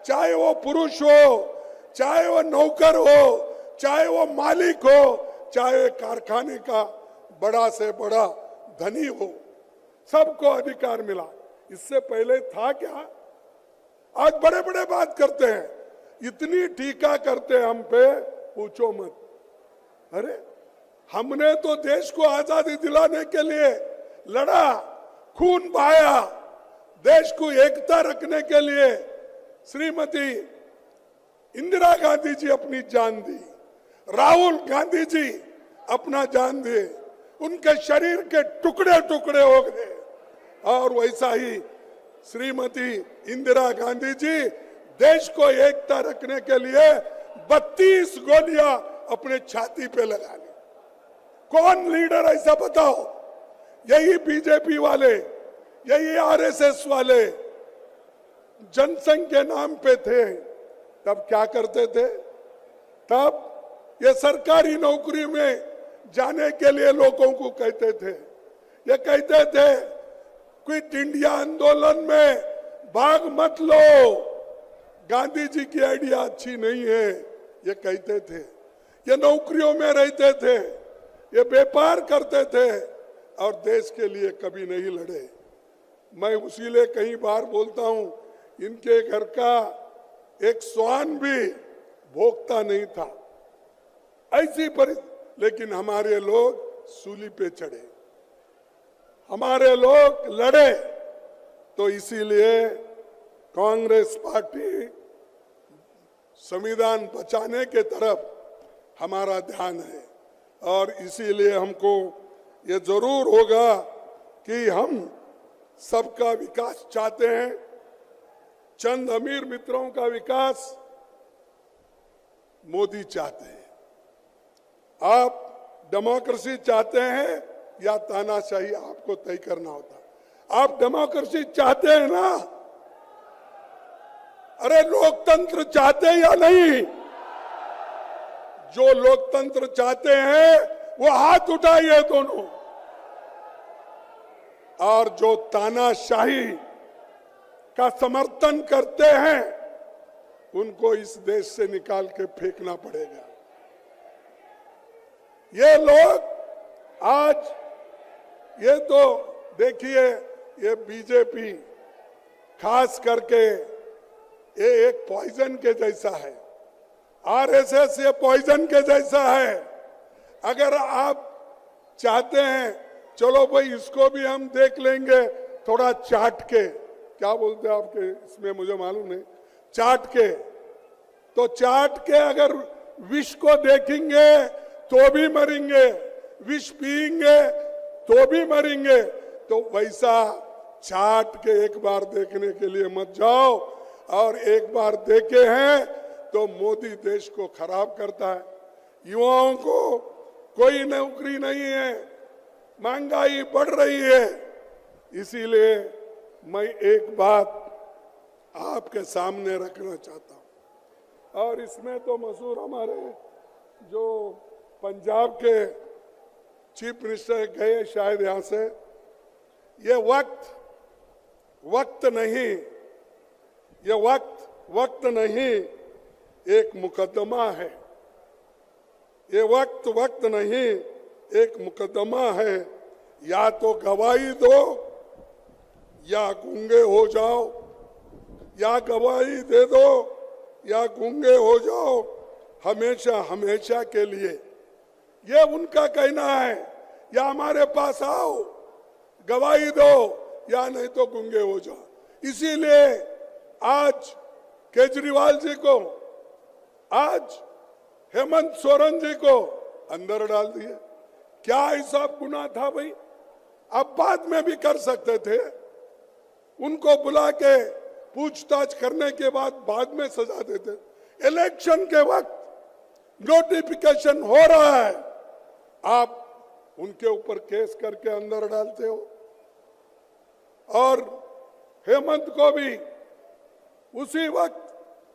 चाहे वो पुरुष हो, चाहे वो नौकर हो, चाहे वो मालिक हो, चाहे कारखाने का बड़ा से बड़ा धनी हो, सबको अधिकार मिला। इससे पहले था क्या? आज बड़े बड़े बात करते हैं, इतनी टीका करते हैं हम पे, पूछो मत। अरे हमने तो देश को आजादी दिलाने के लिए लड़ा, खून बहाया, देश को एकता रखने के लिए श्रीमती इंदिरा गांधी जी अपनी जान दी, राहुल गांधी जी अपना जान दिए, उनके शरीर के टुकड़े टुकड़े हो गए। और वैसा ही श्रीमती इंदिरा गांधी जी देश को एकता रखने के लिए 32 गोलियां अपने छाती पे लगा ली। कौन लीडर ऐसा बताओ? यही बीजेपी वाले, यही आरएसएस वाले जनसंघ के नाम पे थे। तब क्या करते थे? तब ये सरकारी नौकरी में जाने के लिए लोगों को कहते थे, ये कहते थे क्विट इंडिया आंदोलन में भाग मत लो, गांधी जी की आइडिया अच्छी नहीं है, ये कहते थे। ये नौकरियों में रहते थे, ये व्यापार करते थे और देश के लिए कभी नहीं लड़े। मैं उसीलिए कई बार बोलता हूं, इनके घर का एक श्वान भी भोगता नहीं था, ऐसी परिस्थिति। लेकिन हमारे लोग सूली पे चढ़े, हमारे लोग लड़े। तो इसीलिए कांग्रेस पार्टी संविधान बचाने के तरफ हमारा ध्यान है। और इसीलिए हमको ये जरूर होगा कि हम सबका विकास चाहते हैं, चंद अमीर मित्रों का विकास मोदी चाहते हैं। आप डेमोक्रेसी चाहते हैं या तानाशाही, आपको तय करना होता। आप डेमोक्रेसी चाहते हैं ना? अरे लोकतंत्र चाहते हैं या नहीं? जो लोकतंत्र चाहते हैं वो हाथ उठाइए दोनों, और जो तानाशाही का समर्थन करते हैं उनको इस देश से निकाल के फेंकना पड़ेगा। ये लोग आज, ये तो देखिए, ये बीजेपी खास करके ये एक पॉइजन के जैसा है, आरएसएस ये पॉइजन के जैसा है। अगर आप चाहते हैं चलो भाई इसको भी हम देख लेंगे थोड़ा चाट के, क्या बोलते हैं आपके इसमें मुझे मालूम नहीं, चाट के, तो चाट के अगर विष को देखेंगे तो भी मरेंगे, विष पिएंगे तो भी मरेंगे। तो वैसा चाट के एक बार देखने के लिए मत जाओ, और एक बार देखे हैं तो मोदी देश को खराब करता है। युवाओं को कोई नौकरी नहीं है, महंगाई बढ़ रही है। इसीलिए मैं एक बात आपके सामने रखना चाहता हूं, और इसमें तो मशहूर हमारे जो पंजाब के चीफ मिनिस्टर गए शायद यहां से, ये वक्त नहीं, ये वक्त नहीं, एक मुकदमा है। ये वक्त नहीं, एक मुकदमा है। या तो गवाही दो या गूंगे हो जाओ, या गवाही दे दो या गूंगे हो जाओ, हमेशा हमेशा के लिए। ये उनका कहना है, या हमारे पास आओ गवाही दो या नहीं तो गूंगे हो जाओ। इसीलिए आज केजरीवाल जी को, आज हेमंत सोरेन जी को अंदर डाल दिया। क्या ऐसा गुनाह था भाई? आप बाद में भी कर सकते थे, उनको बुला के पूछताछ करने के बाद में सजा देते। इलेक्शन के वक्त नोटिफिकेशन हो रहा है, आप उनके ऊपर केस करके अंदर डालते हो। और हेमंत को भी उसी वक्त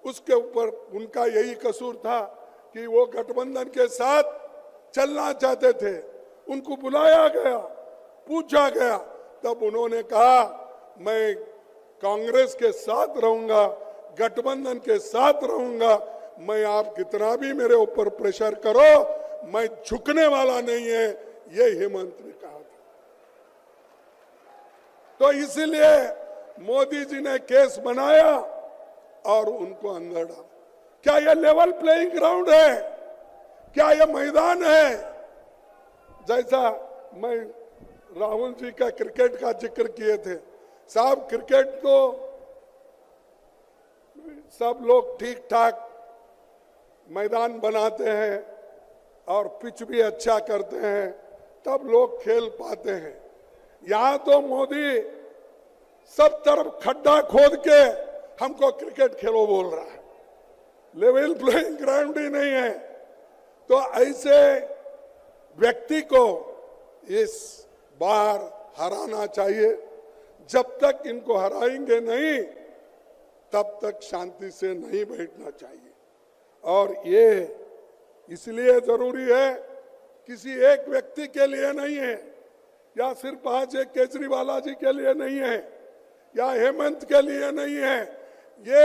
उसके ऊपर उनका यही कसूर था कि वो गठबंधन के साथ चलना चाहते थे। उनको बुलाया गया, पूछा गया, तब उन्होंने कहा मैं कांग्रेस के साथ रहूंगा, गठबंधन के साथ रहूंगा। मैं आप कितना भी मेरे ऊपर प्रेशर करो, मैं झुकने वाला नहीं है, ये हेमंत ने कहा था। तो इसीलिए मोदी जी ने केस बनाया और उनको अंदर डाला। क्या ये लेवल प्लेइंग ग्राउंड है? क्या ये मैदान है? जैसा मैं राहुल जी का क्रिकेट का जिक्र किए थे, साहब क्रिकेट तो सब लोग ठीक ठाक मैदान बनाते हैं और पिच भी अच्छा करते हैं, तब लोग खेल पाते हैं। यहां तो मोदी सब तरफ खड्डा खोद के हमको क्रिकेट खेलो बोल रहा है, लेवल प्लेइंग ग्राउंड ही नहीं है। तो ऐसे व्यक्ति को इस बार हराना चाहिए। जब तक इनको हराएंगे नहीं, तब तक शांति से नहीं बैठना चाहिए। और ये इसलिए जरूरी है, किसी एक व्यक्ति के लिए नहीं है, या सिर्फ आज एक केजरीवाल जी के लिए नहीं है, या हेमंत के लिए नहीं है, ये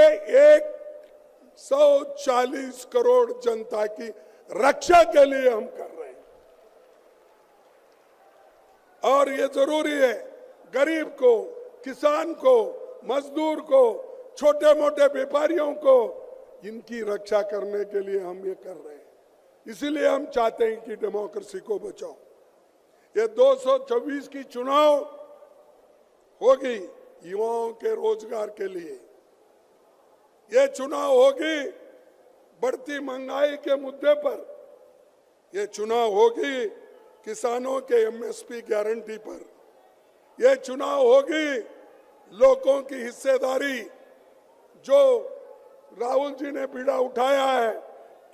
140 करोड़ जनता की रक्षा के लिए हम कर रहे हैं। और ये जरूरी है, गरीब को, किसान को, मजदूर को, छोटे मोटे व्यापारियों को, इनकी रक्षा करने के लिए हम ये कर रहे हैं। इसीलिए हम चाहते हैं कि डेमोक्रेसी को बचाओ। ये 224 की चुनाव होगी युवाओं के रोजगार के लिए, ये चुनाव होगी बढ़ती महंगाई के मुद्दे पर, ये चुनाव होगी किसानों के एमएसपी गारंटी पर, ये चुनाव होगी लोगों की हिस्सेदारी। जो राहुल जी ने बीड़ा उठाया है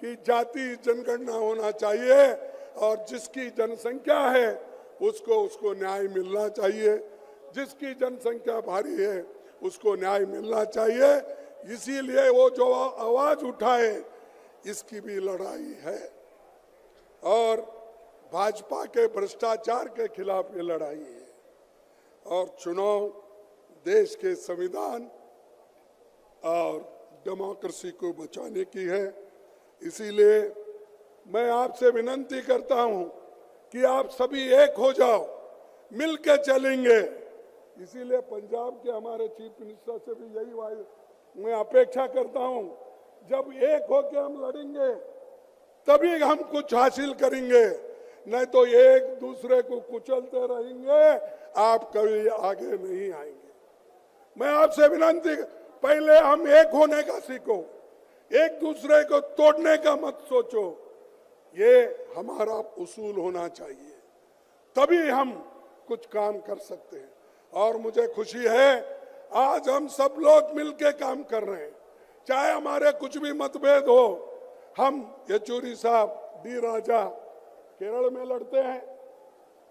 कि जाति जनगणना होना चाहिए और जिसकी जनसंख्या है उसको न्याय मिलना चाहिए, जिसकी जनसंख्या भारी है उसको न्याय मिलना चाहिए। इसीलिए वो जो आवाज उठाए, इसकी भी लड़ाई है। और भाजपा के भ्रष्टाचार के खिलाफ ये लड़ाई है। और चुनाव देश के संविधान और डेमोक्रेसी को बचाने की है। इसीलिए मैं आपसे विनती करता हूं कि आप सभी एक हो जाओ, मिलके चलेंगे। इसीलिए पंजाब के हमारे चीफ मिनिस्टर से भी यही मैं अपेक्षा करता हूं, जब एक होकर हम लड़ेंगे तभी हम कुछ हासिल करेंगे, नहीं तो एक दूसरे को कुचलते रहेंगे, आप कभी आगे नहीं आएंगे। मैं आपसे विनती, पहले हम एक होने का सीखो, एक दूसरे को तोड़ने का मत सोचो। ये हमारा उसूल होना चाहिए, तभी हम कुछ काम कर सकते हैं। और मुझे खुशी है आज हम सब लोग मिलके काम कर रहे हैं, चाहे हमारे कुछ भी मतभेद हो। हम येचुरी साहब, डी राजा केरल में लड़ते हैं,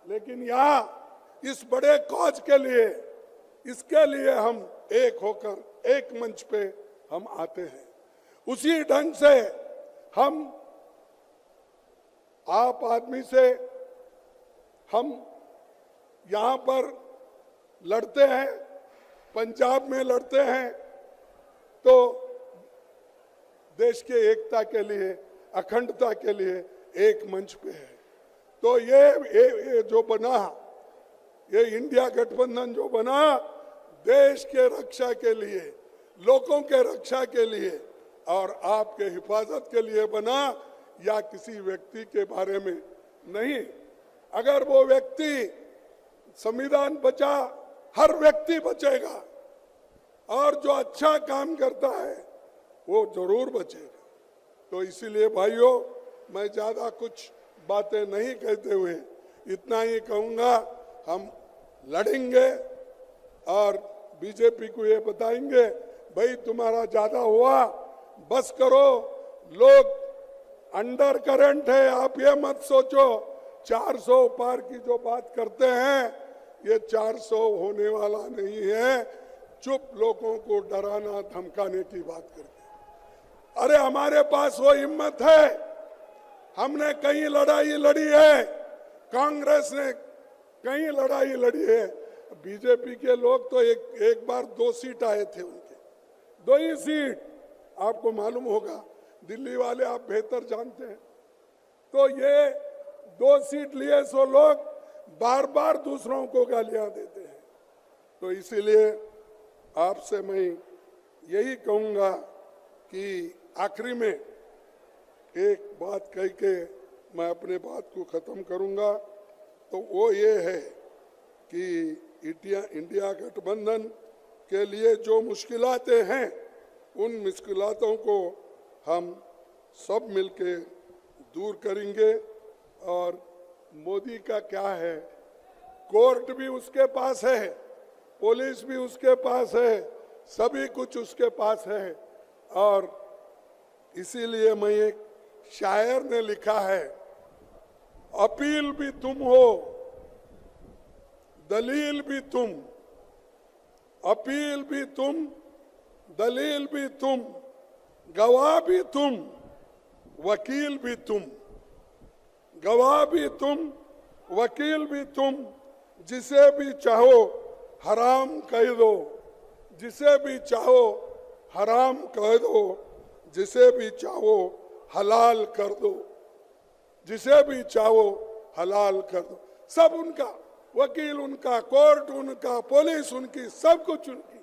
लेकिन यहाँ इस बड़े कॉज के लिए, इसके लिए हम एक होकर एक मंच पे हम आते हैं। उसी ढंग से हम आप आदमी से हम यहाँ पर लड़ते हैं, पंजाब में लड़ते हैं, तो देश के एकता के लिए, अखंडता के लिए एक मंच पे है। तो ये जो बना, ये इंडिया गठबंधन जो बना, देश के रक्षा के लिए, लोगों के रक्षा के लिए और आपके हिफाजत के लिए बना, या किसी व्यक्ति के बारे में नहीं। अगर वो व्यक्ति, संविधान बचा, हर व्यक्ति बचेगा, और जो अच्छा काम करता है वो जरूर बचेगा। तो इसीलिए भाइयों, मैं ज्यादा कुछ बातें नहीं कहते हुए इतना ही कहूंगा, हम लड़ेंगे और बीजेपी को ये बताएंगे, भाई तुम्हारा ज्यादा हुआ, बस करो। लोग अंडर करंट है, आप ये मत सोचो 400 पार की जो बात करते हैं, ये 400 होने वाला नहीं है। चुप लोगों को डराना धमकाने की बात करते, अरे हमारे पास वो हिम्मत है। हमने कई लड़ाई लड़ी है, कांग्रेस ने कई लड़ाई लड़ी है। बीजेपी के लोग तो एक बार 2 सीट आए थे, उनके 2 ही सीट, आपको मालूम होगा, दिल्ली वाले आप बेहतर जानते हैं। तो ये 2 सीट लिए सो लोग बार बार दूसरों को गालियां देते हैं। तो इसीलिए आपसे मैं यही कहूंगा कि आखिरी में एक बात कह के मैं अपने बात को खत्म करूंगा, तो वो ये है कि इंडिया गठबंधन के लिए जो मुश्किलातें हैं, उन मुश्किलातों को हम सब मिलके दूर करेंगे। और मोदी का क्या है, कोर्ट भी उसके पास है, पुलिस भी उसके पास है, सभी कुछ उसके पास है। और इसीलिए मैं एक शायर ने लिखा है, अपील भी तुम हो, दलील भी तुम, अपील भी तुम, दलील भी तुम, गवाह भी तुम, वकील भी तुम, गवाह भी तुम, वकील भी तुम, जिसे भी चाहो हराम कह दो, जिसे भी चाहो हराम कह दो, जिसे भी चाहो हलाल कर दो, जिसे भी चाहो हलाल कर दो। सब उनका, वकील उनका, कोर्ट उनका, पुलिस उनकी, सब कुछ उनकी।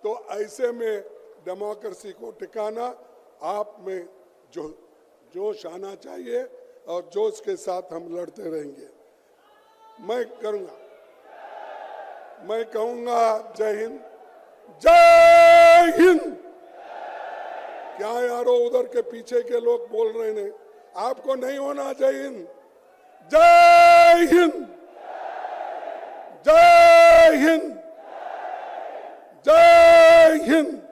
तो ऐसे में डेमोक्रेसी को टिकाना आप में जो जोश आना चाहिए और जोश के साथ हम लड़ते रहेंगे। मैं कहूंगा जय हिंद, जय हिंद। क्या यारो उधर के पीछे के लोग बोल रहे हैं, आपको नहीं होना जय हिंद? जय हिंद, जय हिंद, जय हिंद।